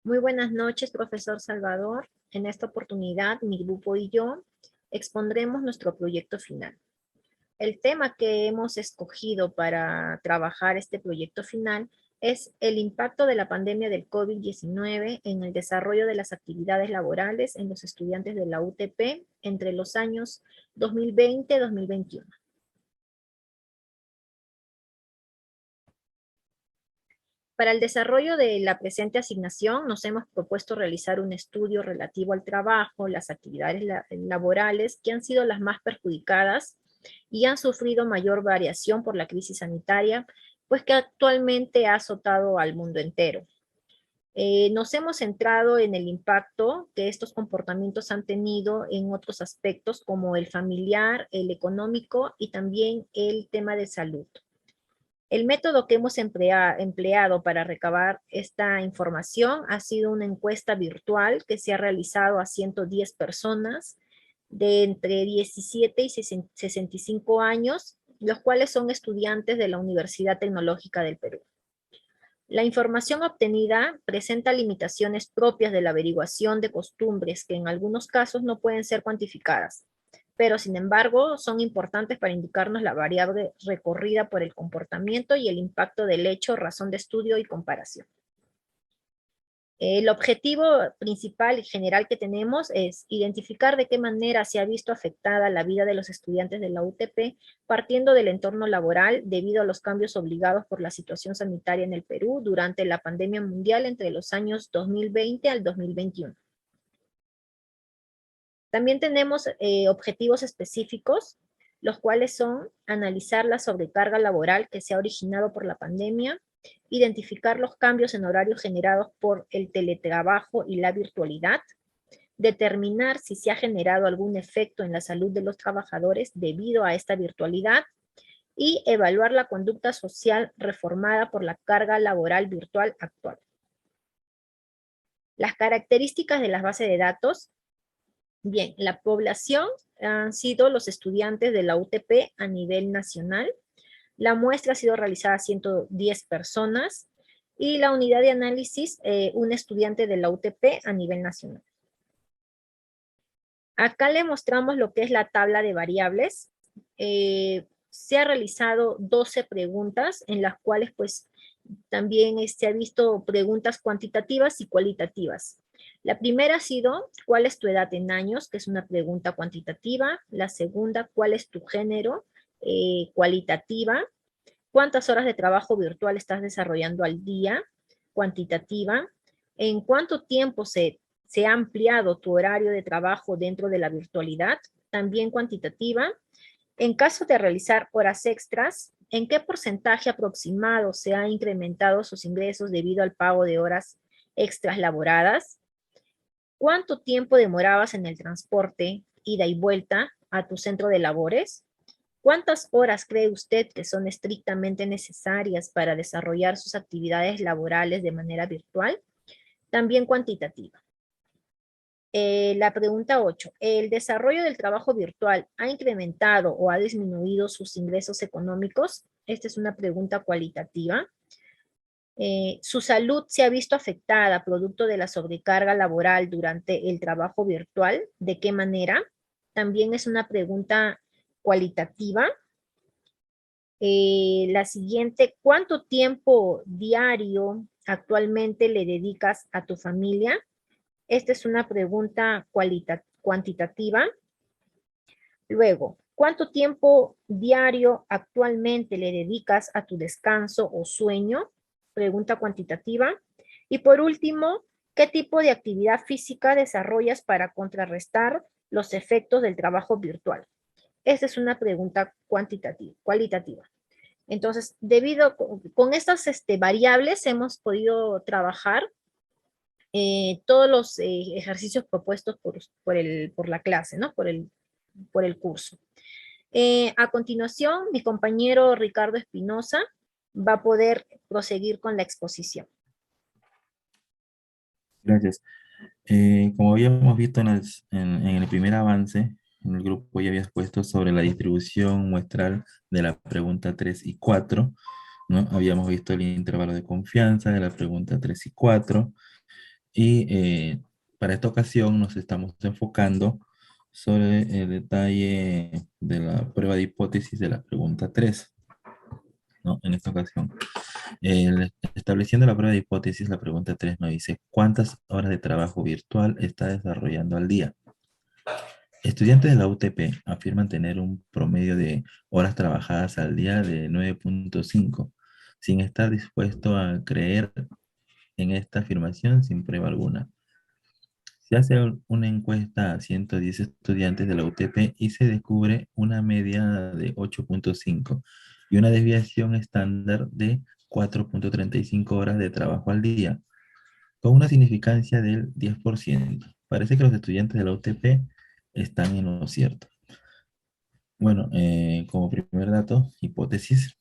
Muy buenas noches, profesor Salvador. En esta oportunidad, mi grupo y yo expondremos nuestro proyecto final. El tema que hemos escogido para trabajar este proyecto final es el impacto de la pandemia del COVID-19 en el desarrollo de las actividades laborales en los estudiantes de la UTP entre los años 2020 y 2021. Para el desarrollo de la presente asignación, nos hemos propuesto realizar un estudio relativo al trabajo, las actividades laborales que han sido las más perjudicadas y han sufrido mayor variación por la crisis sanitaria, pues que actualmente ha azotado al mundo entero. Nos hemos centrado en el impacto que estos comportamientos han tenido en otros aspectos como el familiar, el económico y también el tema de salud. El método que hemos empleado para recabar esta información ha sido una encuesta virtual que se ha realizado a 110 personas de entre 17 y 65 años, los cuales son estudiantes de la Universidad Tecnológica del Perú. La información obtenida presenta limitaciones propias de la averiguación de costumbres que en algunos casos no pueden ser cuantificadas, pero sin embargo son importantes para indicarnos la variable recorrida por el comportamiento y el impacto del hecho, razón de estudio y comparación. El objetivo principal y general que tenemos es identificar de qué manera se ha visto afectada la vida de los estudiantes de la UTP partiendo del entorno laboral debido a los cambios obligados por la situación sanitaria en el Perú durante la pandemia mundial entre los años 2020 al 2021. También tenemos objetivos específicos, los cuales son analizar la sobrecarga laboral que se ha originado por la pandemia, identificar los cambios en horarios generados por el teletrabajo y la virtualidad, determinar si se ha generado algún efecto en la salud de los trabajadores debido a esta virtualidad y evaluar la conducta social reformada por la carga laboral virtual actual. Las características de las bases de datos. Bien, la población han sido los estudiantes de la UTP a nivel nacional. La muestra ha sido realizada a 110 personas y la unidad de análisis, un estudiante de la UTP a nivel nacional. Acá le mostramos lo que es la tabla de variables. Se ha realizado 12 preguntas en las cuales pues también se ha visto preguntas cuantitativas y cualitativas. La primera ha sido, ¿cuál es tu edad en años? Que es una pregunta cuantitativa. La segunda, ¿cuál es tu género? Cualitativa. ¿Cuántas horas de trabajo virtual estás desarrollando al día? Cuantitativa. ¿En cuánto tiempo se ha ampliado tu horario de trabajo dentro de la virtualidad? También cuantitativa. En caso de realizar horas extras, ¿en qué porcentaje aproximado se han incrementado sus ingresos debido al pago de horas extras laboradas? ¿Cuánto tiempo demorabas en el transporte, ida y vuelta a tu centro de labores? ¿Cuántas horas cree usted que son estrictamente necesarias para desarrollar sus actividades laborales de manera virtual? También cuantitativa. La pregunta 8. ¿El desarrollo del trabajo virtual ha incrementado o ha disminuido sus ingresos económicos? Esta es una pregunta cualitativa. ¿Su salud se ha visto afectada producto de la sobrecarga laboral durante el trabajo virtual? ¿De qué manera? También es una pregunta cualitativa. La siguiente, ¿cuánto tiempo diario actualmente le dedicas a tu familia? Esta es una pregunta cuantitativa. Luego, ¿cuánto tiempo diario actualmente le dedicas a tu descanso o sueño? Pregunta cuantitativa. Y por último, ¿qué tipo de actividad física desarrollas para contrarrestar los efectos del trabajo virtual? Esta es una pregunta cualitativa. Entonces, debido con estas variables hemos podido trabajar todos los ejercicios propuestos por la clase, ¿no? Por el curso. A continuación, mi compañero Ricardo Espinosa va a poder proseguir con la exposición. Gracias. Como habíamos visto en el primer avance, en el grupo ya habías puesto sobre la distribución muestral de la pregunta 3 y 4, ¿no? Habíamos visto el intervalo de confianza de la pregunta 3 y 4, Y para esta ocasión nos estamos enfocando sobre el detalle de la prueba de hipótesis de la pregunta 3, ¿no? En esta ocasión, estableciendo la prueba de hipótesis, la pregunta 3 nos dice, ¿cuántas horas de trabajo virtual está desarrollando al día? Estudiantes de la UTP afirman tener un promedio de horas trabajadas al día de 9.5, sin estar dispuesto a creer en esta afirmación sin prueba alguna. Se hace una encuesta a 110 estudiantes de la UTP y se descubre una media de 8.5 y una desviación estándar de 4.35 horas de trabajo al día, con una significancia del 10%. Parece que los estudiantes de la UTP están en lo cierto. Bueno, como primer dato, hipótesis,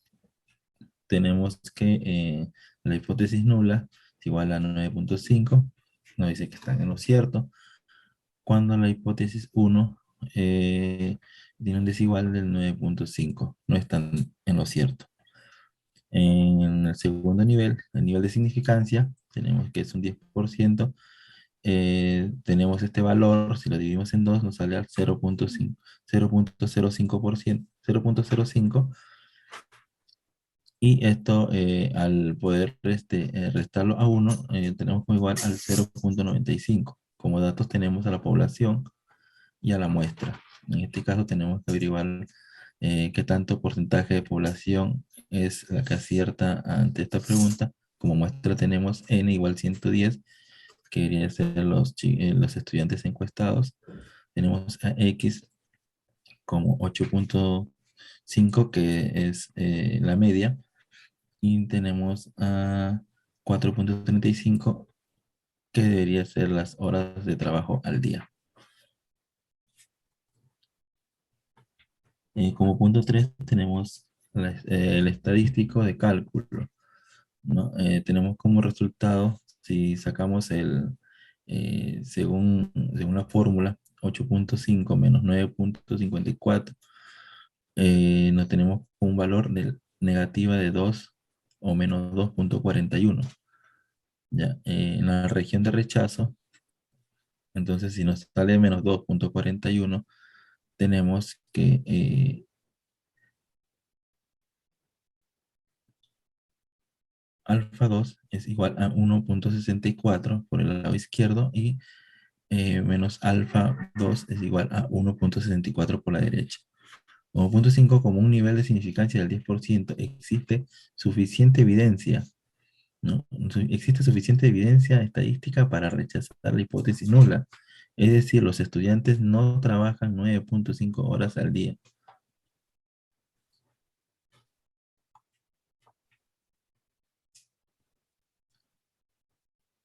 tenemos que la hipótesis nula es igual a 9.5, nos dice que están en lo cierto, cuando la hipótesis 1 tiene un desigual del 9.5, no están en lo cierto. En el segundo nivel, el nivel de significancia, tenemos que es un 10%, tenemos este valor, si lo dividimos en 2 nos sale al 0.5, 0.05%, 0.05, y esto al poder restarlo a 1, tenemos como igual al 0.95. Como datos tenemos a la población y a la muestra. En este caso tenemos que averiguar qué tanto porcentaje de población es la que acierta ante esta pregunta. Como muestra tenemos n igual 110, que deberían ser los estudiantes encuestados. Tenemos a x como 8.5, que es la media. Y tenemos a 4.35, que debería ser las horas de trabajo al día. Como punto 3 tenemos el estadístico de cálculo, ¿no? Tenemos como resultado, si sacamos según la fórmula, 8.5 menos 9.54, nos tenemos un valor de negativa de 2 o menos 2.41. Ya, en la región de rechazo, entonces si nos sale menos 2.41, tenemos que alfa 2 es igual a 1.64 por el lado izquierdo y menos alfa 2 es igual a 1.64 por la derecha. Como punto 5, como un nivel de significancia del 10%, existe suficiente evidencia, ¿no? Existe suficiente evidencia estadística para rechazar la hipótesis nula. Es decir, los estudiantes no trabajan 9.5 horas al día.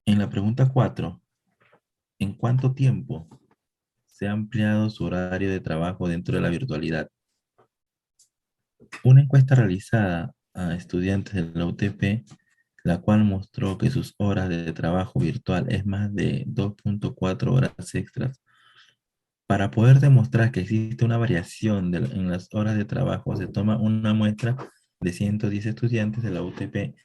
En la pregunta 4, ¿en cuánto tiempo se ha ampliado su horario de trabajo dentro de la virtualidad? Una encuesta realizada a estudiantes de la UTP, la cual mostró que sus horas de trabajo virtual es más de 2.4 horas extras. Para poder demostrar que existe una variación en las horas de trabajo, se toma una muestra de 110 estudiantes de la UTP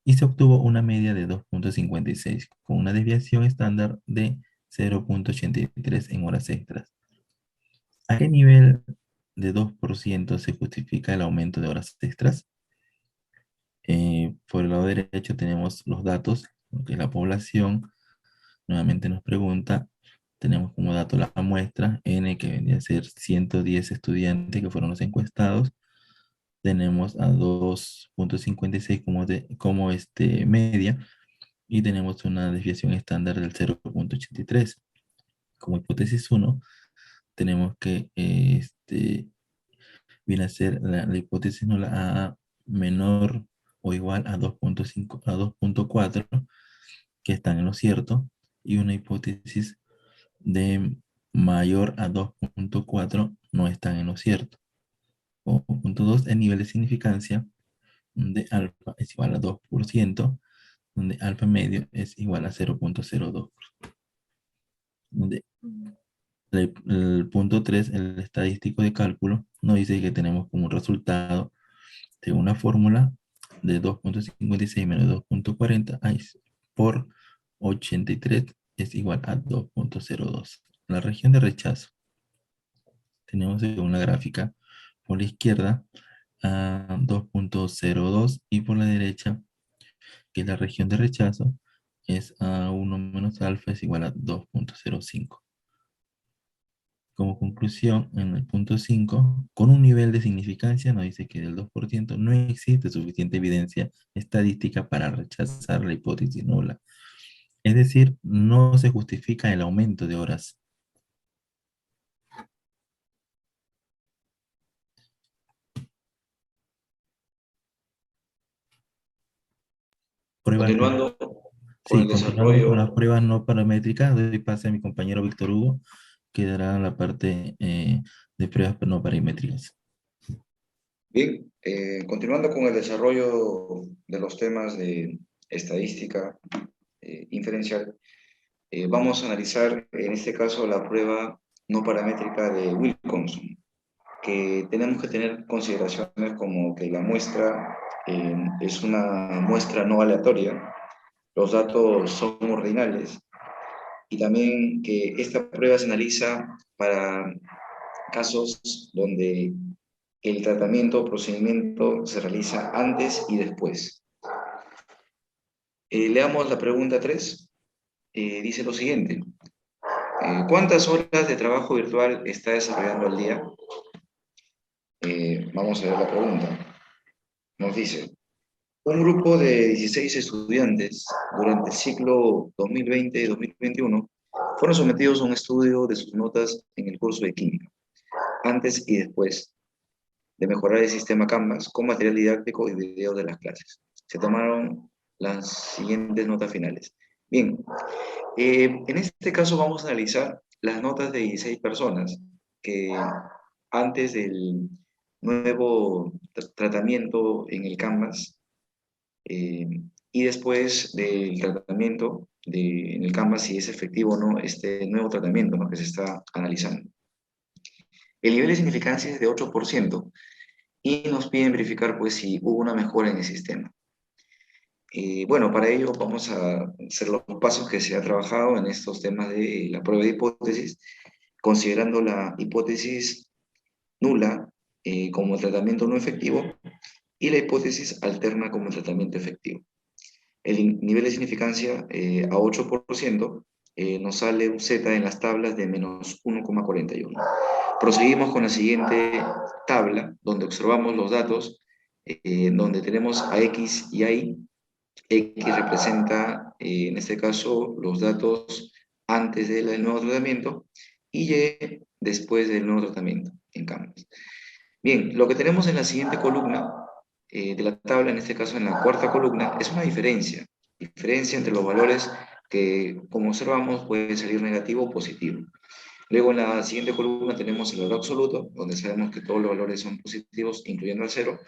y se obtuvo una media de 2.56, con una desviación estándar de 0.83 en horas extras. ¿A qué nivel de 2% se justifica el aumento de horas extras? Por el lado derecho tenemos los datos, lo que es la población. Nuevamente nos pregunta, tenemos como dato la muestra, N, que vendría a ser 110 estudiantes que fueron los encuestados. Tenemos a 2.56 como media, y tenemos una desviación estándar del 0.83. Como hipótesis 1, tenemos que viene a ser la hipótesis nula a menor o igual a 2.5 a 2.4, que están en lo cierto, y una hipótesis de mayor a 2.4 no están en lo cierto. O punto 2, el nivel de significancia de alfa es igual a 2%, donde alfa medio es igual a 0.02. Donde el punto 3, el estadístico de cálculo, nos dice que tenemos como resultado de una fórmula de 2.56 menos 2.40 por 83 es igual a 2.02. La región de rechazo tenemos una gráfica por la izquierda a 2.02 y por la derecha, que es la región de rechazo, es a 1 menos alfa es igual a 2.05. Como conclusión, en el punto 5, con un nivel de significancia, nos dice que del 2% no existe suficiente evidencia estadística para rechazar la hipótesis nula. Es decir, no se justifica el aumento de horas. Pruebas no. Continuando con Sí, el continuando con desarrollo. las pruebas no paramétricas, doy pase a mi compañero Víctor Hugo, que dará la parte de pruebas no paramétricas. Bien, continuando con el desarrollo de los temas de estadística inferencial, vamos a analizar en este caso la prueba no paramétrica de Wilkinson, que tenemos que tener consideraciones como que la muestra es una muestra no aleatoria, los datos son ordinales y también que esta prueba se analiza para casos donde el tratamiento o procedimiento se realiza antes y después. Leamos la pregunta 3. Dice lo siguiente. ¿Cuántas horas de trabajo virtual está desarrollando al día? Vamos a ver la pregunta. Nos dice, un grupo de 16 estudiantes durante el ciclo 2020-2021 fueron sometidos a un estudio de sus notas en el curso de química, antes y después de mejorar el sistema Canvas con material didáctico y videos de las clases. Se tomaron las siguientes notas finales. Bien, en este caso vamos a analizar las notas de 16 personas que antes del nuevo tratamiento en el Canvas y después del tratamiento en el Canvas, si es efectivo o no este nuevo tratamiento, ¿no?, que se está analizando. El nivel de significancia es de 8% y nos piden verificar pues si hubo una mejora en el sistema. Bueno, para ello vamos a hacer los pasos que se ha trabajado en estos temas de la prueba de hipótesis, considerando la hipótesis nula como tratamiento no efectivo y la hipótesis alterna como tratamiento efectivo. El nivel de significancia a 8% nos sale un Z en las tablas de menos 1,41. Proseguimos con la siguiente tabla, donde observamos los datos, donde tenemos a X y a Y. X representa, en este caso, los datos antes del nuevo tratamiento y Y después del nuevo tratamiento en Canvas. Bien, lo que tenemos en la siguiente columna de la tabla, en este caso en la cuarta columna, es una diferencia entre los valores que, como observamos, puede salir negativo o positivo. Luego en la siguiente columna tenemos el valor absoluto, donde sabemos que todos los valores son positivos, incluyendo el 0.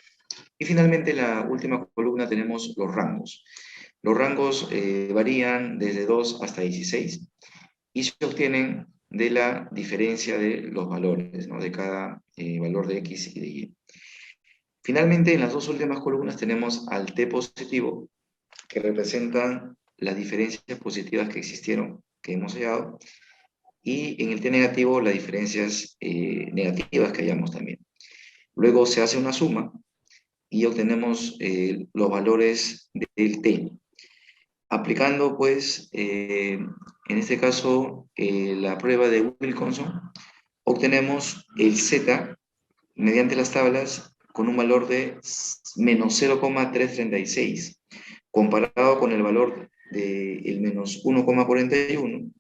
Y finalmente en la última columna tenemos los rangos. Los rangos varían desde 2 hasta 16 y se obtienen de la diferencia de los valores, ¿no?, de cada valor de X y de Y. Finalmente, en las dos últimas columnas tenemos al T positivo, que representan las diferencias positivas que existieron, que hemos hallado, y en el T negativo las diferencias negativas que hallamos también. Luego se hace una suma y obtenemos los valores del T. Aplicando, pues, en este caso, la prueba de Wilkinson, obtenemos el Z mediante las tablas con un valor de menos 0,336, comparado con el valor del menos 1,41,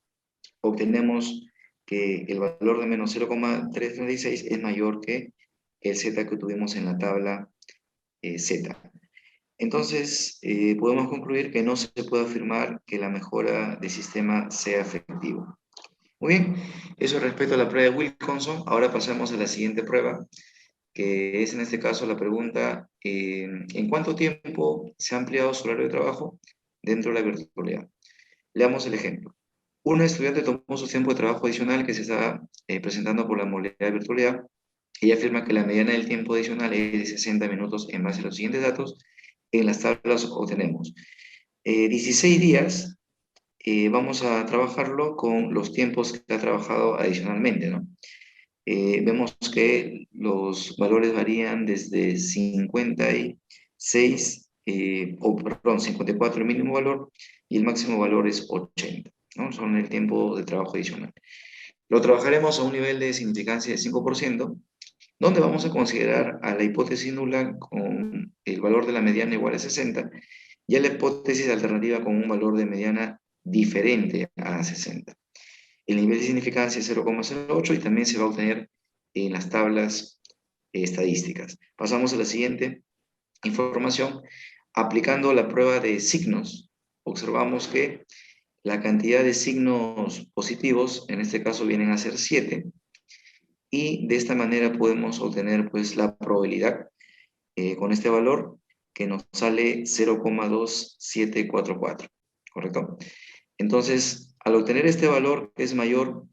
obtenemos que el valor de menos 0,336 es mayor que el Z que tuvimos en la tabla Z. Entonces, podemos concluir que no se puede afirmar que la mejora del sistema sea efectiva. Muy bien, eso respecto a la prueba de Wilkinson. Ahora pasamos a la siguiente prueba, que es en este caso la pregunta, ¿en cuánto tiempo se ha ampliado su horario de trabajo dentro de la virtualidad? Leamos el ejemplo. Un estudiante tomó su tiempo de trabajo adicional que se está presentando por la modalidad de virtualidad. Ella afirma que la mediana del tiempo adicional es de 60 minutos en base a los siguientes datos. En las tablas obtenemos 16 días vamos a trabajarlo con los tiempos que ha trabajado adicionalmente, ¿no? Vemos que los valores varían desde 56, perdón, 54 el mínimo valor y el máximo valor es 80, ¿no? Son el tiempo de trabajo adicional. Lo trabajaremos a un nivel de significancia de 5%, donde vamos a considerar a la hipótesis nula con el valor de la mediana igual a 60 y a la hipótesis alternativa con un valor de mediana diferente a 60. El nivel de significancia es 0,08 y también se va a obtener en las tablas estadísticas. Pasamos a la siguiente información. Aplicando la prueba de signos, observamos que la cantidad de signos positivos, en este caso vienen a ser 7, y de esta manera podemos obtener pues la probabilidad con este valor que nos sale 0,2744, ¿correcto? Entonces, al obtener este valor que es mayor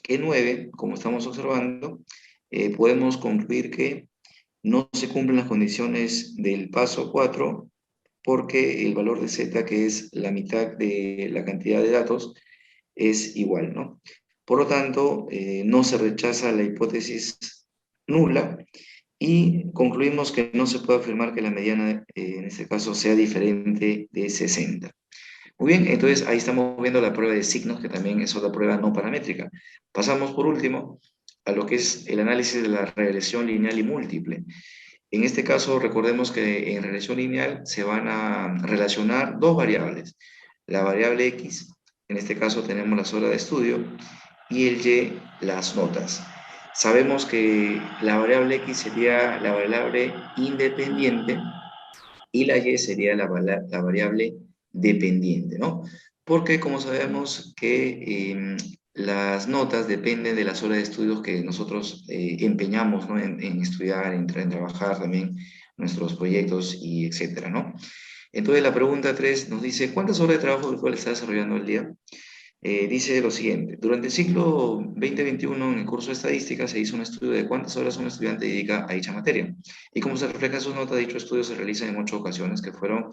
que 9, como estamos observando, podemos concluir que no se cumplen las condiciones del paso 4 porque el valor de z, que es la mitad de la cantidad de datos, es igual, ¿no? Por lo tanto, no se rechaza la hipótesis nula y concluimos que no se puede afirmar que la mediana, en este caso, sea diferente de 60. Muy bien, entonces ahí estamos viendo la prueba de signos, que también es otra prueba no paramétrica. Pasamos por último a lo que es el análisis de la regresión lineal y múltiple. En este caso, recordemos que en regresión lineal se van a relacionar dos variables. La variable X, en este caso tenemos las horas de estudio, y el Y, las notas. Sabemos que la variable X sería la variable independiente y la Y sería la variable dependiente, ¿no? Porque como sabemos que las notas dependen de las horas de estudios que nosotros empeñamos, ¿no? en estudiar, en trabajar también nuestros proyectos y etcétera, ¿no? Entonces la pregunta 3 nos dice, ¿cuántas horas de trabajo virtual está desarrollando al día? Dice lo siguiente, durante el ciclo 2021 en el curso de estadística se hizo un estudio de cuántas horas un estudiante dedica a dicha materia. Y como se refleja en sus notas, dicho estudio se realiza en 8 ocasiones que fueron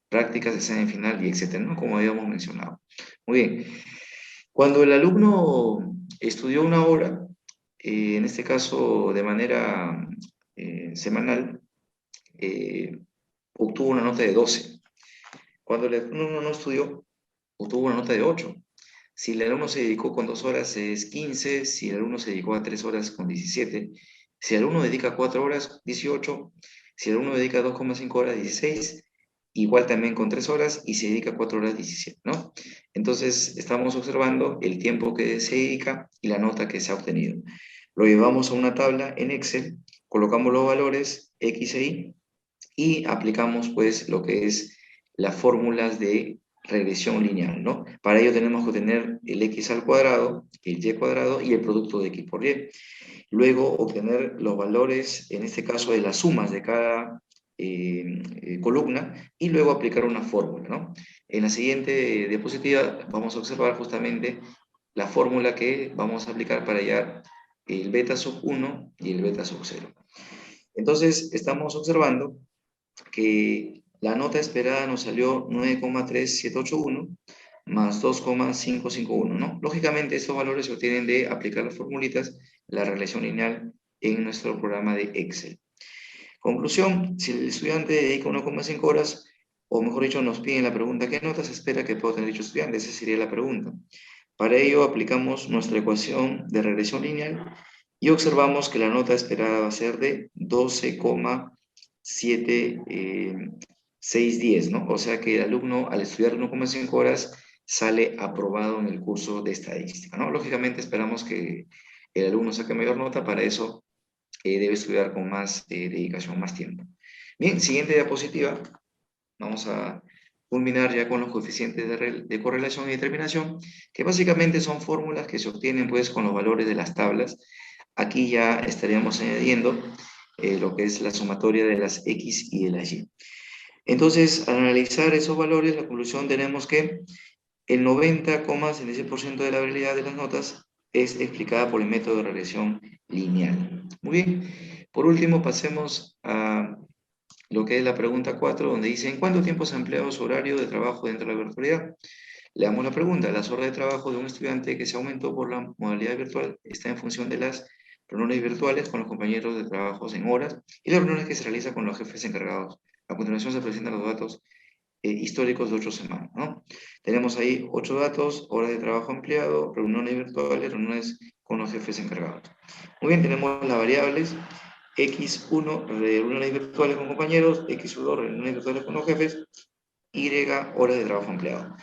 prácticas, examen final y etcétera, ¿no? Como habíamos mencionado. Muy bien. Cuando el alumno estudió una hora, en este caso de manera semanal, obtuvo una nota de 12. Cuando el alumno no estudió, obtuvo una nota de 8. Si el alumno se dedicó con 2 horas es 15, si el alumno se dedicó a 3 horas con 17, si el alumno dedica 4 horas, 18, si el alumno dedica 2,5 horas, 16, igual también con 3 horas y se dedica 4 horas, 17, ¿no? Entonces estamos observando el tiempo que se dedica y la nota que se ha obtenido. Lo llevamos a una tabla en Excel, colocamos los valores X e Y y aplicamos pues lo que es las fórmulas de regresión lineal, ¿no? Para ello tenemos que obtener el x al cuadrado, el y cuadrado y el producto de x por y. Luego obtener los valores, en este caso de las sumas de cada columna, y luego aplicar una fórmula, ¿no? En la siguiente diapositiva vamos a observar justamente la fórmula que vamos a aplicar para hallar el beta sub 1 y el beta sub 0. Entonces, estamos observando que la nota esperada nos salió 9,3781 más 2,551, ¿no? Lógicamente, estos valores se obtienen de aplicar las formulitas, la regresión lineal en nuestro programa de Excel. Conclusión, si el estudiante dedica 1,5 horas, o mejor dicho, nos piden la pregunta, ¿qué notas espera que pueda tener dicho estudiante? Esa sería la pregunta. Para ello, aplicamos nuestra ecuación de regresión lineal y observamos que la nota esperada va a ser de 12,7610, ¿no? O sea que el alumno, al estudiar 1,5 horas, sale aprobado en el curso de estadística, ¿no? Lógicamente esperamos que el alumno saque mayor nota, para eso debe estudiar con más dedicación, más tiempo. Bien, siguiente diapositiva. Vamos a culminar ya con los coeficientes de correlación y determinación, que básicamente son fórmulas que se obtienen pues con los valores de las tablas. Aquí ya estaríamos añadiendo lo que es la sumatoria de las X y de las Y. Entonces, al analizar esos valores, la conclusión tenemos que el 90,66% de la variabilidad de las notas es explicada por el método de regresión lineal. Muy bien. Por último, pasemos a lo que es la pregunta 4, donde dice, ¿en cuánto tiempo se ha empleado su horario de trabajo dentro de la virtualidad? Le damos la pregunta. Las horas de trabajo de un estudiante que se aumentó por la modalidad virtual está en función de las reuniones virtuales con los compañeros de trabajo en horas y las reuniones que se realizan con los jefes encargados. A continuación se presentan los datos históricos de 8 semanas, ¿no? Tenemos ahí 8 datos, horas de trabajo empleado, reuniones virtuales, reuniones con los jefes encargados. Muy bien, tenemos las variables X1, reuniones virtuales con compañeros, X2, reuniones virtuales con los jefes, Y, horas de trabajo empleado.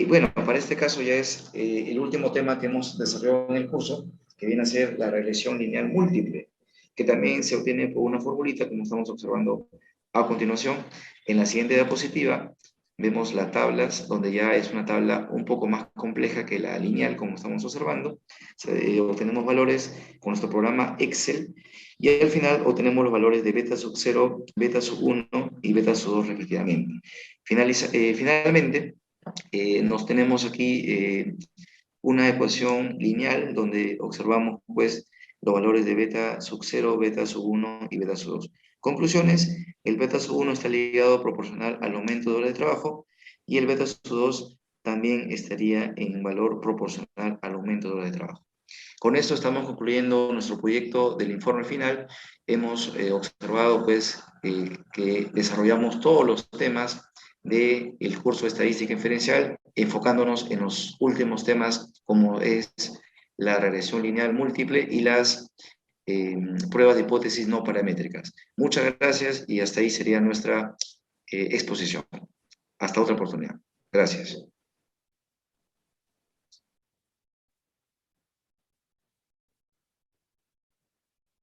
Bueno, para este caso ya es el último tema que hemos desarrollado en el curso, que viene a ser la regresión lineal múltiple, que también se obtiene por una formulita, como estamos observando a continuación. En la siguiente diapositiva vemos las tablas, donde ya es una tabla un poco más compleja que la lineal, como estamos observando. Obtenemos valores con nuestro programa Excel, y al final obtenemos los valores de beta sub 0, beta sub 1 y beta sub 2 respectivamente. Finalmente, nos tenemos aquí una ecuación lineal donde observamos pues los valores de beta sub 0, beta sub 1 y beta sub 2. Conclusiones: el beta sub 1 está ligado proporcional al aumento de horas de trabajo y el beta sub 2 también estaría en valor proporcional al aumento de horas de trabajo. Con esto estamos concluyendo nuestro proyecto del informe final. Hemos observado pues que desarrollamos todos los temas del curso de estadística inferencial, enfocándonos en los últimos temas como es la regresión lineal múltiple y las pruebas de hipótesis no paramétricas. Muchas gracias y hasta ahí sería nuestra exposición. Hasta otra oportunidad. Gracias.